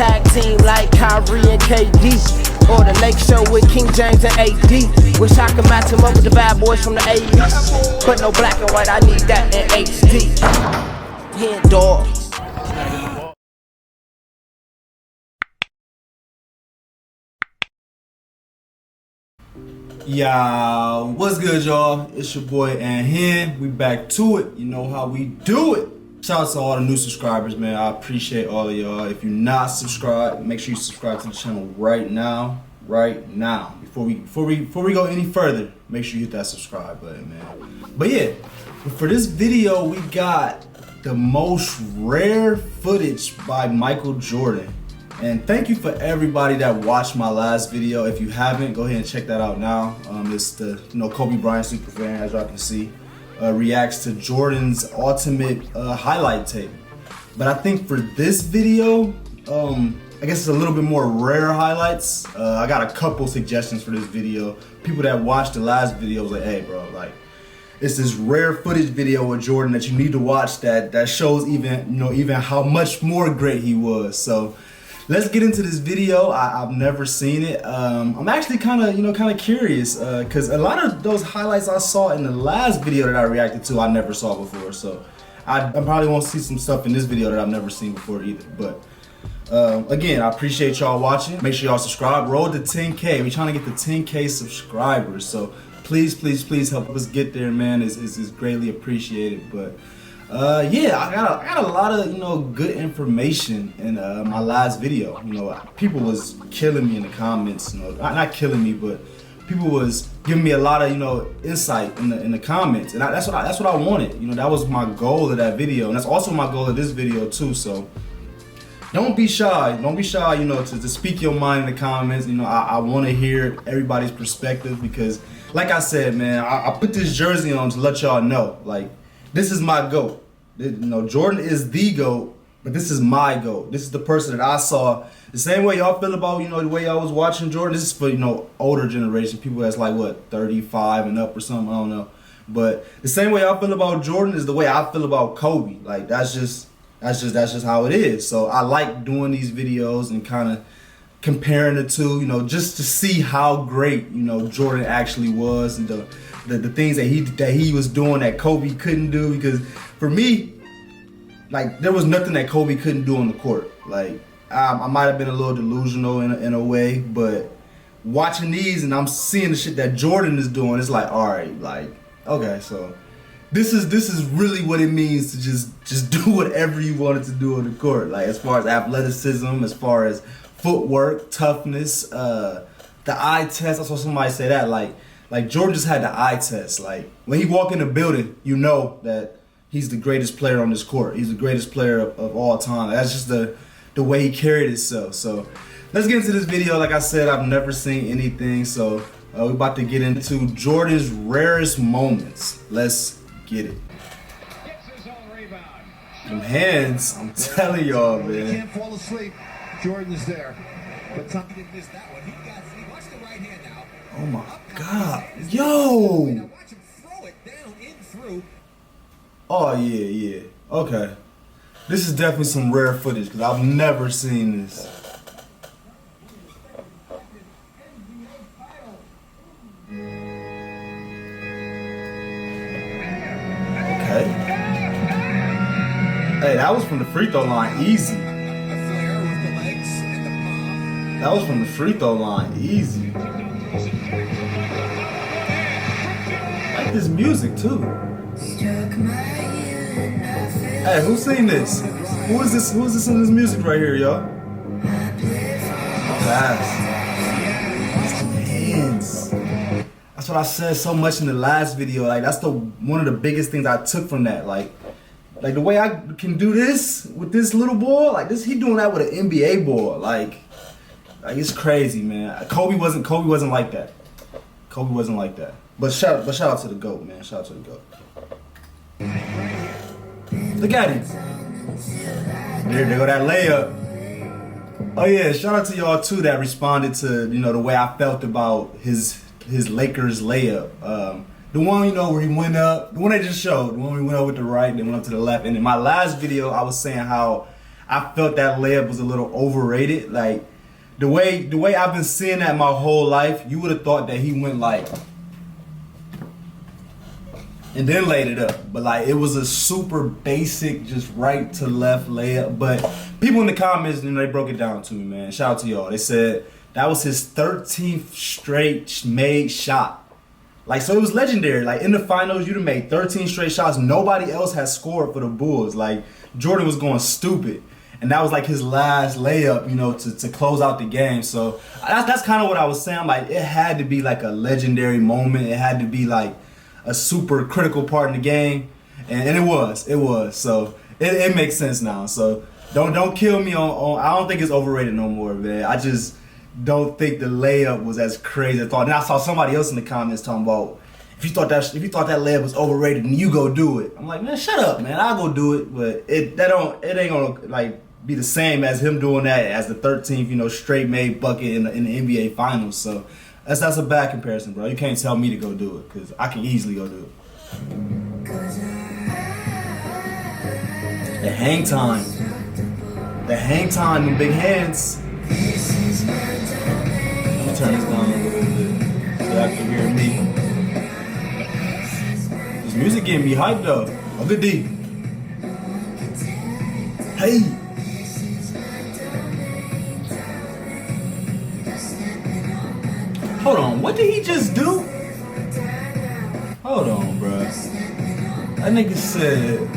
tag team like Kyrie and KD. Or the Lake Show with King James and AD. Wish I could match him up with the bad boys from the 80s. But no black and white, I need that in HD. HenDawgz. Yeah, what's good, y'all? It's your boy Hen. We back to it. You know how we do it. Shout out to all the new subscribers, man. I appreciate all of y'all. If you're not subscribed, make sure you subscribe to the channel right now. Before we go any further, make sure you hit that subscribe button, man. But yeah, for this video, we got the most rare footage by Michael Jordan. And thank you for everybody that watched my last video. If you haven't, go ahead and check that out now. It's the Kobe Bryant superfan, as y'all can see, reacts to Jordan's ultimate highlight tape. But I think for this video, I guess it's a little bit more rare highlights. I got a couple suggestions for this video. People that watched the last video was like, hey bro, like it's this rare footage video with Jordan that you need to watch that shows even how much more great he was. So let's get into this video. I've never seen it. I'm actually kind of curious because a lot of those highlights I saw in the last video that I reacted to, I never saw before. So I probably won't see some stuff in this video that I've never seen before either. But again, I appreciate y'all watching. Make sure y'all subscribe. Roll to 10K. We're trying to get to 10K subscribers. So please help us get there, man. It's greatly appreciated. But yeah, I got a lot of good information in my last video. People was killing me in the comments. Not killing me, but people was giving me a lot of insight in the comments, and that's what I wanted. That was my goal of that video, and that's also my goal of this video too. So don't be shy. Don't be shy. To speak your mind in the comments. I want to hear everybody's perspective because, like I said, man, I put this jersey on to let y'all know, like, this is my GOAT. Jordan is the GOAT, but this is my GOAT. This is the person that I saw. The same way y'all feel about, the way y'all was watching Jordan. This is for, older generation, people that's like, what, 35 and up or something, I don't know. But the same way y'all feel about Jordan is the way I feel about Kobe. Like, that's just how it is. So I like doing these videos and kind of comparing the two, just to see how great, Jordan actually was, and the things that he was doing that Kobe couldn't do. Because for me, like, there was nothing that Kobe couldn't do on the court. Like, I might have been a little delusional in a way, but watching these and I'm seeing the shit that Jordan is doing, it's like, all right, like, okay, so this is really what it means to just do whatever you wanted to do on the court. Like, as far as athleticism, as far as footwork, toughness, the eye test. I saw somebody say that, like Jordan just had the eye test. Like, when he walk in the building, you know that he's the greatest player on this court. He's the greatest player of all time. That's just the way he carried himself. So let's get into this video. Like I said, I've never seen anything. So we're about to get into Jordan's rarest moments. Let's get it. Them hands, I'm telling y'all, man. He can't fall asleep. Jordan's there. But Tommy didn't miss that one. He watch the right hand now. Oh my God. Yo. Now watch him throw it down in through. Oh yeah. Okay. This is definitely some rare footage because I've never seen this. Okay. Hey, that was from the free throw line, easy. That was from the free throw line, easy. I like this music too. Hey, who's seen this? Who is this in this music right here, y'all? Fast. Hands. That's what I said so much in the last video. Like, that's one of the biggest things I took from that. Like the way I can do this with this little ball, like this, he doing that with an NBA ball. Like it's crazy, man. Kobe wasn't like that. Kobe wasn't like that. But shout out to the GOAT, man. Shout out to the GOAT. Look at him. There go that layup. Oh yeah, shout out to y'all too that responded to the way I felt about his Lakers layup. The one where he went up, the one they just showed, the one we went up with the right, then went up to the left. And in my last video, I was saying how I felt that layup was a little overrated. Like the way I've been seeing that my whole life, you would have thought that he went like and then laid it up. But like it was a super basic, just right to left layup. But people in the comments, they broke it down to me, man. Shout out to y'all. They said that was his 13th straight made shot. Like, so it was legendary. Like, in the finals, you'd have made 13 straight shots. Nobody else has scored for the Bulls. Like, Jordan was going stupid. And that was, like, his last layup, you know, to close out the game. So, that's kind of what I was saying. Like, it had to be, like, a legendary moment. It had to be, like, a super critical part in the game. And it was. It was. So, it makes sense now. So, don't kill me on I don't think it's overrated no more, man. I just don't think the layup was as crazy as I thought. And I saw somebody else in the comments talking about if you thought that layup was overrated, then you go do it. I'm like, man, shut up, man. I'll go do it, but it ain't gonna like be the same as him doing that as the 13th, you know, straight made bucket in the NBA Finals. So that's a bad comparison, bro. You can't tell me to go do it because I can easily go do it. The hang time, them big hands. Turn this down a little bit so y'all can hear me. This music getting me hyped up. Oh, good D. Hey. Hold on, what did he just do? Hold on, bro. That nigga said.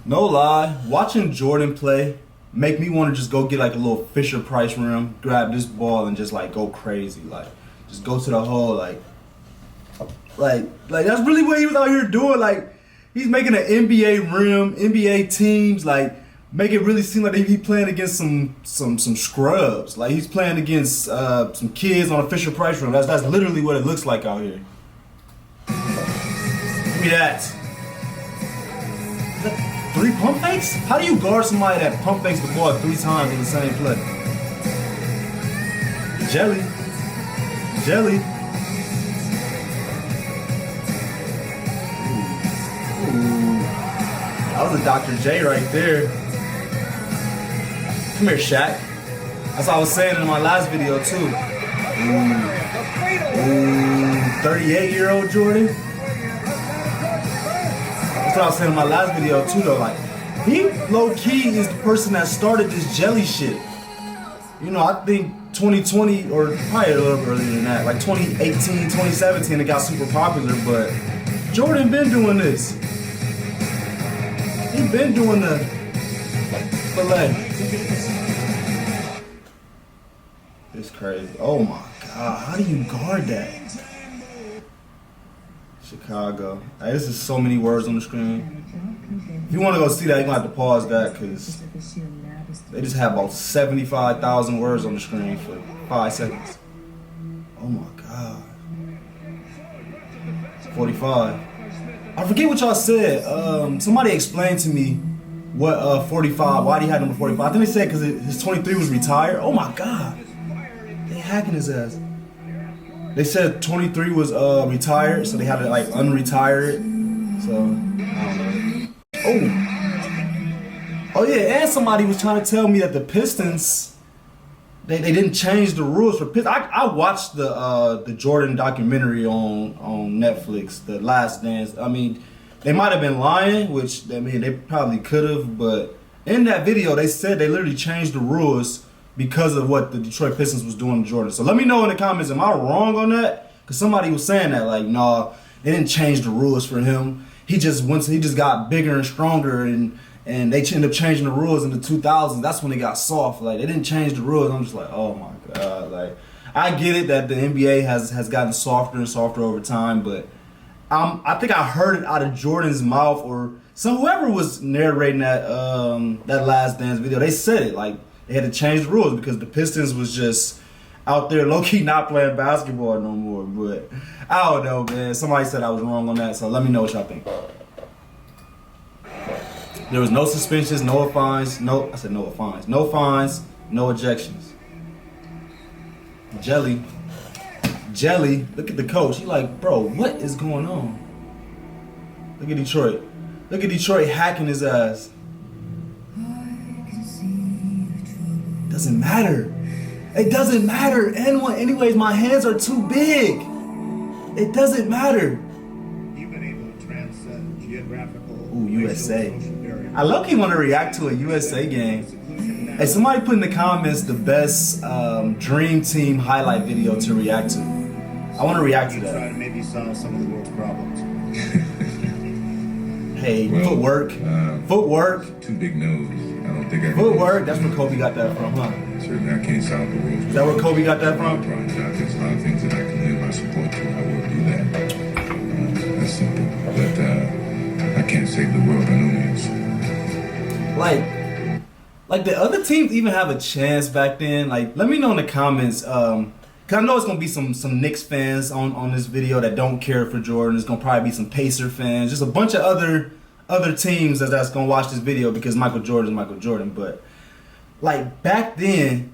No lie, watching Jordan play make me want to just go get like a little Fisher Price rim, grab this ball and just like go crazy, like just go to the hole, like that's really what he was out here doing. Like he's making an NBA rim, NBA teams, like make it really seem like he playing against some scrubs. Like he's playing against some kids on a Fisher Price rim. That's literally what it looks like out here. Give me that. 3 pump fakes? How do you guard somebody that pump fakes the ball 3 times in the same play? Jelly. Ooh. That was a Dr. J right there. Come here, Shaq. That's what I was saying in my last video too. Ooh. 38-year-old Jordan. That's what I was saying in my last video too though, like he low-key is the person that started this jelly shit. You know, I think 2020 or probably a little earlier than that, like 2018, 2017 it got super popular, but Jordan been doing this. He been doing the fillet. It's crazy. Oh my God, how do you guard that? Chicago. Hey, this is so many words on the screen. If you want to go see that, you're going to have to pause that because they just have about 75,000 words on the screen for 5 seconds. Oh my God. 45. I forget what y'all said. Somebody explained to me what 45, why he had number 45. I think they said because his 23 was retired. Oh my God. They hacking his ass. They said 23 was retired, so they had to like unretire it. So, I don't know. Oh yeah, and somebody was trying to tell me that the Pistons, they didn't change the rules for Pistons. I watched the Jordan documentary on Netflix, The Last Dance. I mean, they might have been lying, which I mean they probably could have, but in that video they said they literally changed the rules because of what the Detroit Pistons was doing to Jordan. So let me know in the comments, am I wrong on that? Because somebody was saying that, like, nah, they didn't change the rules for him. He just got bigger and stronger, and they ended up changing the rules in the 2000s. That's when they got soft. Like, they didn't change the rules. I'm just like, oh my God. Like, I get it that the NBA has gotten softer and softer over time, but I think I heard it out of Jordan's mouth, or whoever was narrating that Last Dance video. They said it, like, they had to change the rules because the Pistons was just out there low-key not playing basketball no more. But I don't know, man. Somebody said I was wrong on that, so let me know what y'all think. There was no suspensions, no fines, no fines, no ejections. Jelly, look at the coach. He like, bro, what is going on? Look at Detroit. Look at Detroit hacking his ass. Doesn't matter. It doesn't matter. Anyways, my hands are too big. It doesn't matter. You've been able to transcend geographical. Ooh, USA. I low-key want to react to a USA game. Hey, somebody put in the comments the best Dream Team highlight video to react to. I want to react to that. Try to maybe solve some of the world's problems. Hey, well, footwork. Too big nose. I don't think I can. Footwork. That's where Kobe got that from, huh? Certainly, I can't solve the world's problems. Is that where Kobe got that from? Bryant, there's a lot of things that I can lend my support to. I will do that. That's simple. But I can't save the world by no means. Like the other teams even have a chance back then. Like, let me know in the comments. Cause I know it's gonna be some Knicks fans on this video that don't care for Jordan. There's gonna probably be some Pacer fans, just a bunch of other teams that's gonna watch this video because Michael Jordan is Michael Jordan. But like back then,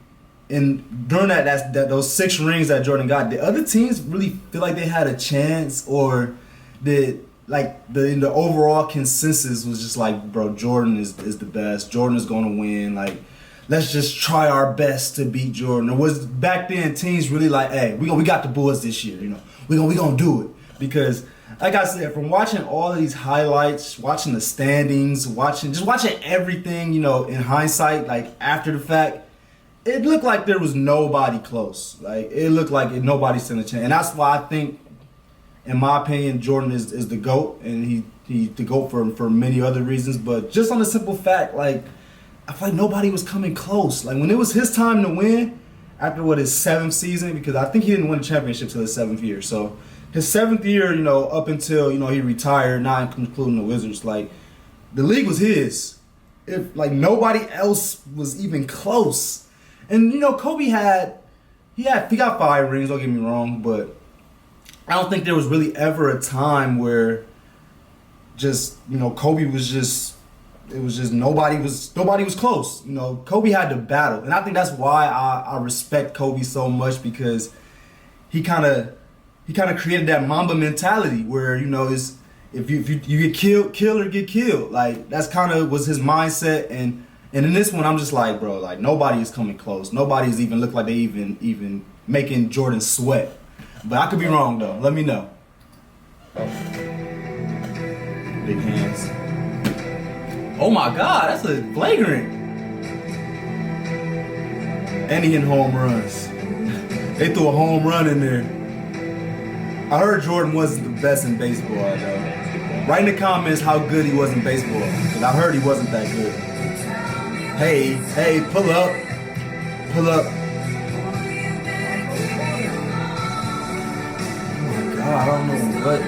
and during those 6 rings that Jordan got, the other teams really feel like they had a chance, or the overall consensus was just like, bro, Jordan is the best. Jordan is gonna win. Like, let's just try our best to beat Jordan. It was back then teams really like, hey, we got the Bulls this year, you know. We gonna do it. Because like I said, from watching all of these highlights, watching the standings, watching everything, you know, in hindsight, like after the fact, it looked like there was nobody close. Like, it looked like nobody stood a chance. And that's why I think, in my opinion, Jordan is the GOAT, and he's the GOAT for many other reasons. But just on the simple fact, like, I feel like nobody was coming close. Like, when it was his time to win, after his 7th season, because I think he didn't win a championship till his 7th year. So his 7th year, you know, up until, you know, he retired, not including the Wizards, like, the league was his. If like nobody else was even close. And you know, Kobe he got 5 rings, don't get me wrong, but I don't think there was really ever a time where just, you know, Kobe was just, it was just nobody was close. You know, Kobe had to battle. And I think that's why I respect Kobe so much, because he kind of created that Mamba mentality where, you know, is if you get killed, kill or get killed. Like, that's kind of was his mindset. And in this one, I'm just like, bro, like, nobody is coming close. Nobody's even look like they even making Jordan sweat. But I could be wrong, though. Let me know. Big hands. Oh my God, that's a flagrant. And he hitting home runs. They threw a home run in there. I heard Jordan wasn't the best in baseball, though. Write in the comments how good he was in baseball, because I heard he wasn't that good. Hey, pull up. Pull up. Oh my God, I don't know what.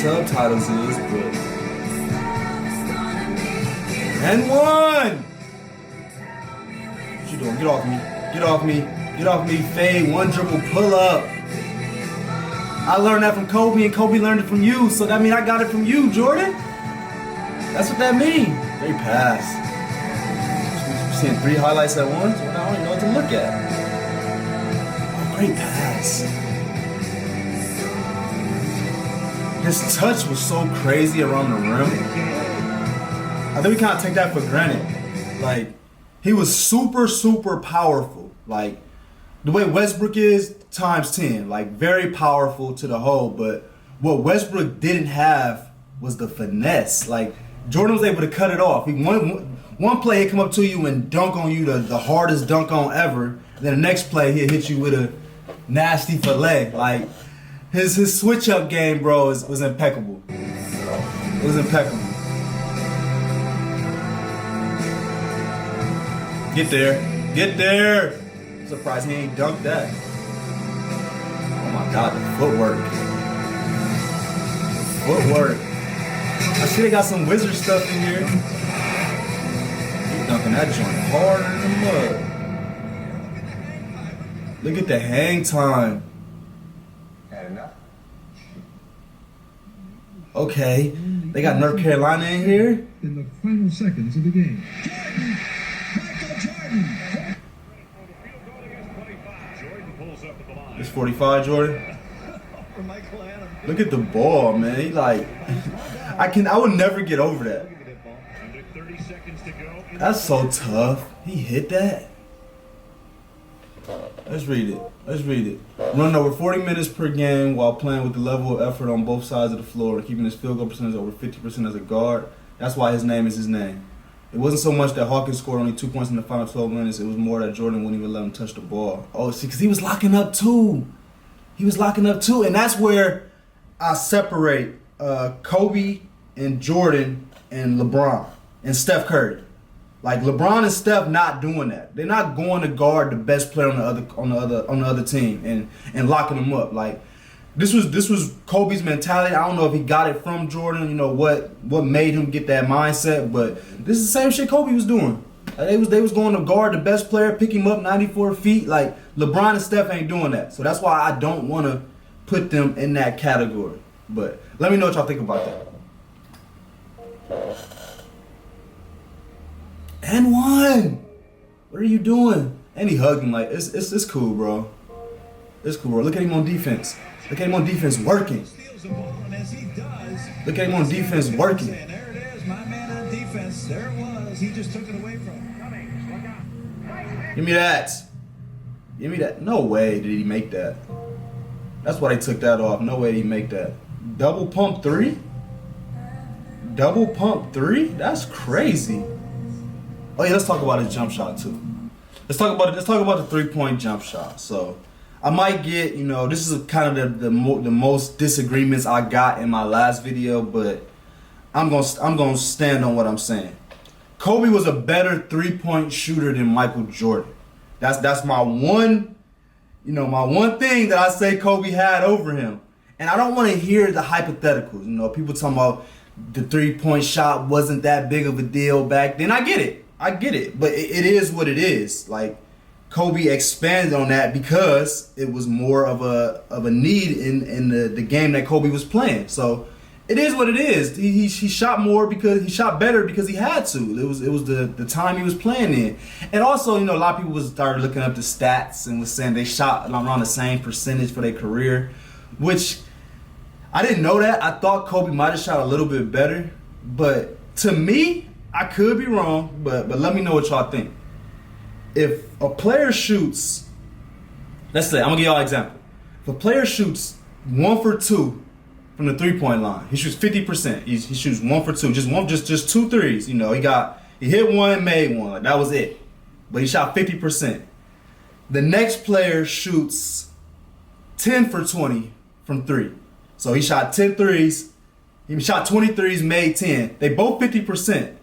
subtitles is, but. And one! What you doing? Get off me. Get off me. Get off me. Fade. One dribble pull up. I learned that from Kobe, and Kobe learned it from you. So that means I got it from you, Jordan. That's what that means. Great pass. You're seeing 3 highlights at once? Well, I don't even know what to look at. Oh, great pass. His touch was so crazy around the rim. I think we kind of take that for granted. Like, he was super, super powerful. Like, the way Westbrook is, times 10. Like, very powerful to the whole. But what Westbrook didn't have was the finesse. Like, Jordan was able to cut it off. One play, he'd come up to you and dunk on you, the hardest dunk on ever. And then the next play, he'd hit you with a nasty fillet. Like, his switch-up game, bro, was impeccable. It was impeccable. Get there. Get there. I'm surprised he ain't dunked that. Oh my God, the footwork. Footwork. I see they got some wizard stuff in here. He's dunking that joint hard in the mud. Look at the hang time. Okay, they got North Carolina in here. In the final seconds of the game. It's 45, Jordan. Look at the ball, man. He like, I would never get over that. That's so tough. He hit that. Let's read it. Let's read it. Running over 40 minutes per game while playing with the level of effort on both sides of the floor and keeping his field goal percentage over 50% as a guard. That's why his name is his name. It wasn't so much that Hawkins scored only 2 points in the final 12 minutes. It was more that Jordan wouldn't even let him touch the ball. Oh, see, because he was locking up too. He was locking up too. And that's where I separate Kobe and Jordan and LeBron and Steph Curry. Like, LeBron and Steph not doing that. They're not going to guard the best player on the other team and locking them up. Like, this was Kobe's mentality. I don't know if he got it from Jordan, you know, what made him get that mindset, but this is the same shit Kobe was doing. Like, they was going to guard the best player, pick him up 94 feet. Like, LeBron and Steph ain't doing that. So that's why I don't want to put them in that category. But let me know what y'all think about that. And one. What are you doing? And he hugged him like, it's cool, bro. It's cool, bro. Look at him on defense. Look at him on defense working. Look at him on defense working. There it is, my man on defense. There it was. He just took it away from him. Give me that. Give me that. No way did he make that. That's why they took that off. No way did he make that. Double pump 3? Double pump 3? That's crazy. Oh yeah, let's talk about his jump shot too. Let's talk about the 3-point jump shot. So I might get, you know, this is kind of the most disagreements I got in my last video, but I'm gonna stand on what I'm saying. Kobe was a better 3-point shooter than Michael Jordan. That's my one, you know, my one thing that I say Kobe had over him. And I don't want to hear the hypotheticals. You know, people talking about the 3-point shot wasn't that big of a deal back then. I get it. But it is what it is. Like, Kobe expanded on that because it was more of a need in the game that Kobe was playing. So it is what it is. He shot more because he shot better because he had to. It was the time he was playing in. And also, you know, a lot of people started looking up the stats and was saying they shot around the same percentage for their career, which I didn't know that. I thought Kobe might have shot a little bit better, but to me, I could be wrong, but let me know what y'all think. If a player shoots, let's say, I'm gonna give y'all an example. If a player shoots 1 for 2 from the 3-point line, he shoots 50%. He shoots 1 for 2, just 2 threes. You know, he hit one, made one. Like, that was it. But he shot 50%. The next player shoots 10 for 20 from 3. So he shot 10 threes. He shot 20 threes, made 10. They both 50%.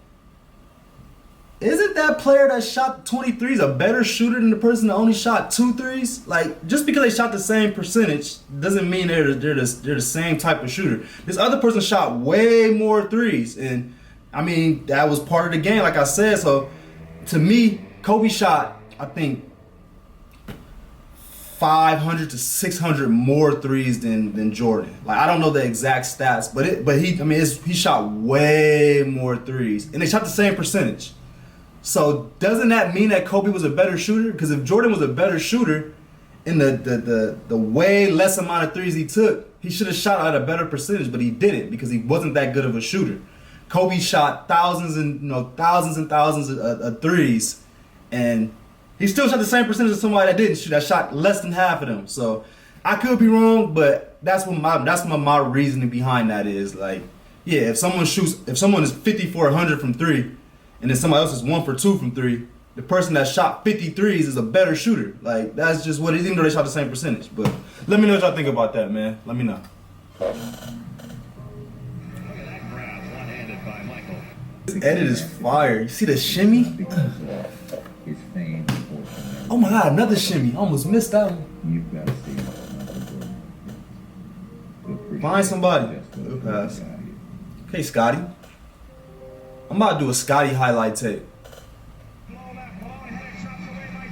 isn't that player that shot 23s a better shooter than the person that only shot 2 threes? Like, just because they shot the same percentage doesn't mean they're the same type of shooter. This other person shot way more threes, and I mean that was part of the game, like I said. So to me, Kobe shot, I think, 500 to 600 more threes than Jordan. Like, I don't know the exact stats, but he shot way more threes, and they shot the same percentage. So doesn't that mean that Kobe was a better shooter? Because if Jordan was a better shooter in the way less amount of threes he took, he should have shot at a better percentage, but he didn't because he wasn't that good of a shooter. Kobe shot thousands and thousands of threes, and he still shot the same percentage as somebody that didn't shoot. That shot less than half of them. So I could be wrong, but that's what my reasoning behind that is. Like, yeah, if someone is 50 for 100 from 3, and then somebody else is 1 for 2 from 3, the person that shot 53s is a better shooter. Like, that's just what it is, even though they shot the same percentage. But let me know what y'all think about that, man. Let me know. This edit is fire. You see the shimmy? Oh my God, another shimmy. Almost missed that one. Find somebody. Good pass. Okay, Scotty. I'm about to do a Scotty highlight tape.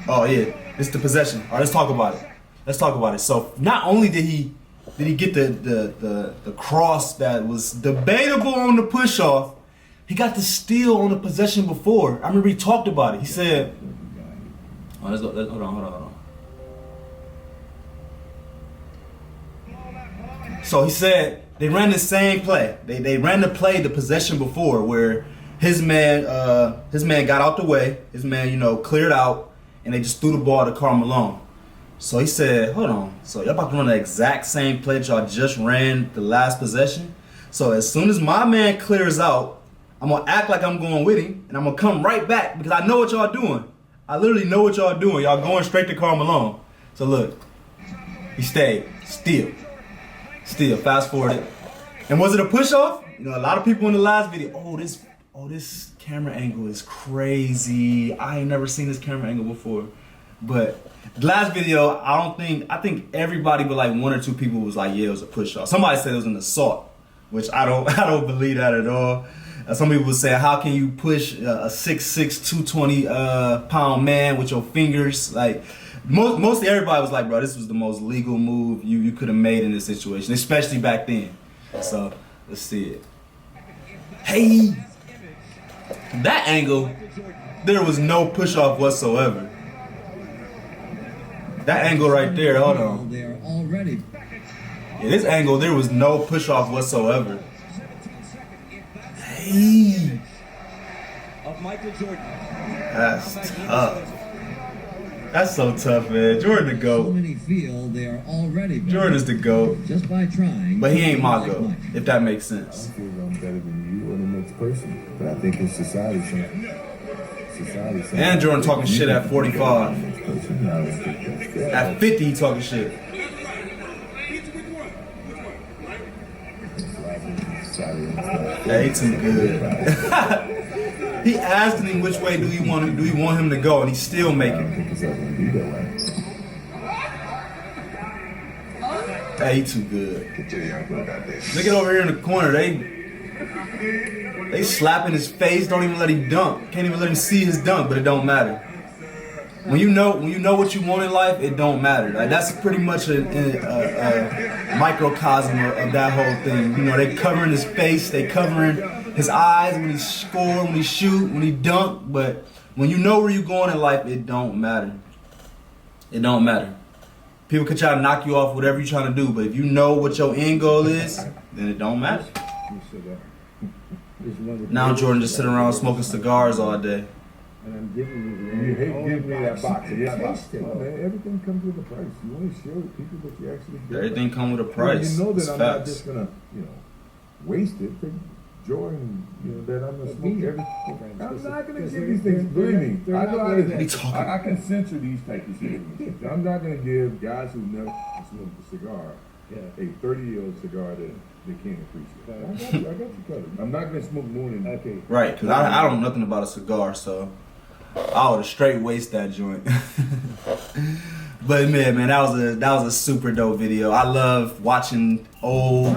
Oh yeah, it's the possession. All right, let's talk about it. So not only did he get the cross that was debatable on the push off, he got the steal on the possession before. I remember he talked about it. He said, "Oh, let's go. Hold on. So he said they ran the same play. They ran the play, the possession before, where his man got out the way. His man, cleared out, and they just threw the ball to Karl Malone. So he said, hold on. So y'all about to run the exact same play that y'all just ran the last possession? So as soon as my man clears out, I'm going to act like I'm going with him, and I'm going to come right back because I know what y'all doing. I literally know what y'all doing. Y'all going straight to Karl Malone. So look, he stayed. Still, fast forward it. And was it a push-off? A lot of people in the last video, this camera angle is crazy. I ain't never seen this camera angle before. But the last video, I think everybody but like 1 or 2 people was like, yeah, it was a push-off. Somebody said it was an assault, which I don't believe that at all. Some people would say, how can you push a 6'6", 220 pound man with your fingers? Like, mostly everybody was like, bro, this was the most legal move you could have made in this situation, especially back then. So let's see it. Hey, that angle, there was no push off whatsoever. That angle right there, hold on. Yeah, this angle, there was no push off whatsoever. Hey, that's tough. That's so tough, man. Jordan the GOAT. Jordan is the GOAT. Just by trying. But he ain't my GOAT, if that makes sense. I feel I'm better than you or the next person. But I think it's society saying. And Jordan talking shit at 45. At 50, he talking shit. Yeah, he too good. He asked him which way do we want him to go, and he's still making it. Hey, he too good. Look at over here in the corner. They slapping his face. Don't even let him dunk. Can't even let him see his dunk, but it don't matter. When you know what you want in life, it don't matter. Like, that's pretty much a microcosm of that whole thing. They covering his face, they covering his eyes when he score, when he shoot, when he dunk. But when you know where you're going in life, it don't matter. It don't matter. People can try to knock you off whatever you're trying to do, but if you know what your end goal is, then it don't matter. Now Jordan just sitting around smoking cigars all day. And I'm giving you give me that box. Everything comes with a price. You want to show people that you actually get. Everything comes with a price. You know that it's I'm facts. not just gonna, waste it for joy and that I'm gonna smoke everything. I'm not gonna give these things. Believe me, I know how I can censor these type of things. I'm not gonna give guys who never smoked a cigar a 30-year-old cigar that they can't appreciate. I got you covered. I'm not gonna smoke more than okay. Right, because I don't know nothing about a cigar, so I would straight waste that joint. But man, that was a super dope video. I love watching old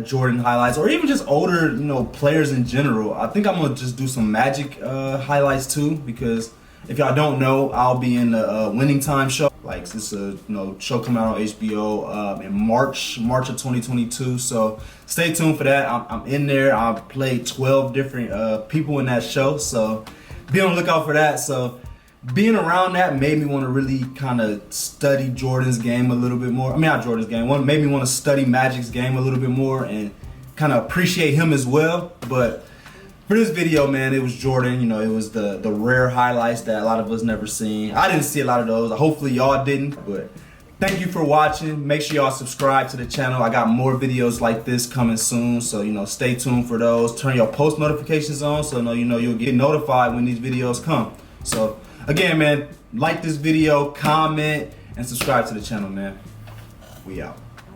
Jordan highlights, or even just older, players in general. I think I'm gonna just do some Magic highlights too, because if y'all don't know, I'll be in the Winning Time show. Like, it's a show coming out on HBO in March of 2022. So stay tuned for that. I'm in there. I played 12 different people in that show, so be on the lookout for that. So being around that made me want to really kind of study Jordan's game a little bit more. I mean, not Jordan's game. Made me want to study Magic's game a little bit more and kind of appreciate him as well. But for this video, man, it was Jordan. It was the rare highlights that a lot of us never seen. I didn't see a lot of those. Hopefully y'all didn't. But thank you for watching. Make sure y'all subscribe to the channel. I got more videos like this coming soon. So, stay tuned for those. Turn your post notifications on so you'll get notified when these videos come. So again, man, like this video, comment, and subscribe to the channel, man. We out.